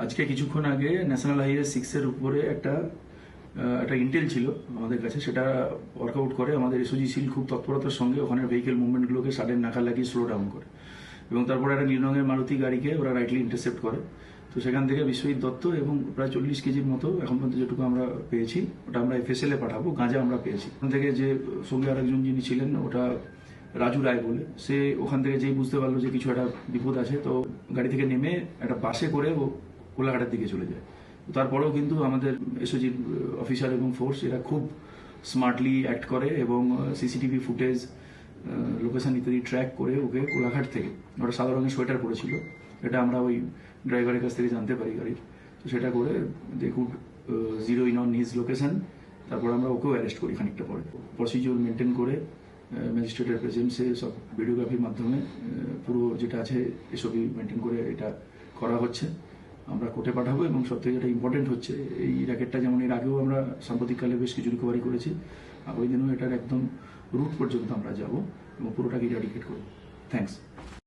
আজকে কিছুক্ষণ আগে ন্যাশনাল হাইওয়ে 6-এর উপরে একটা ইন্টেল ছিল আমাদের কাছে, সেটা ওয়ার্কআউট করে। আমাদের এসওজি সিল খুব তৎপরতার সঙ্গে ওখানে ভেহিকেল মুভমেন্টগুলোকে সাডেন নাকা লাগিয়ে স্লো ডাউন করে, এবং তারপরে একটা নীল রঙের মারুতি গাড়িকে ওরা রাইটলি ইন্টারসেপ্ট করে। তো সেখান থেকে বিশ্বজিৎ দত্ত এবং প্রায় 40 কেজির মতো এখন পর্যন্ত যেটুকু আমরা পেয়েছি, ওটা আমরা FSL এ পাঠাবো। গাঁজা আমরা পেয়েছি ওখান থেকে। যে সঙ্গে আরেকজন যিনি ছিলেন, ওটা রাজু রায় বলে, সে ওখান থেকে যেই বুঝতে পারলো যে কিছু একটা বিপদ আছে, তো গাড়ি থেকে নেমে একটা বাসে করে ও কোলাঘাটের দিকে চলে যায়। তারপরেও কিন্তু আমাদের এসওজির অফিসার এবং ফোর্স এরা খুব স্মার্টলি অ্যাক্ট করে এবং সিসিটিভি ফুটেজ, লোকেশন ইত্যাদি ট্র্যাক করে ওকে কোলাঘাট থেকে, ওটা সাদা রঙের সোয়েটার পরেছিল, এটা আমরা ওই ড্রাইভারের কাছ থেকে জানতে পারি গাড়ির। তো সেটা করে they could zero in on his location. তারপর আমরা ওকেও অ্যারেস্ট করি খানিকটা পরে। প্রসিজিওর মেনটেন করে ম্যাজিস্ট্রেটের প্রেজেন্সে সব ভিডিওগ্রাফির মাধ্যমে পুরো যেটা আছে এসবই মেনটেন করে এটা করা হচ্ছে। আমরা কোর্টে পাঠাবো, এবং সবথেকে যেটা ইম্পর্টেন্ট হচ্ছে, এই র্যাকেটটা যেমন এর আগেও আমরা সাম্প্রতিককালে বেশ কিছু রিকভারি করেছি, আগামী দিনেও এটার একদম রুট পর্যন্ত আমরা যাব এবং পুরোটাকে ইরাডিকেট করবো। থ্যাংকস।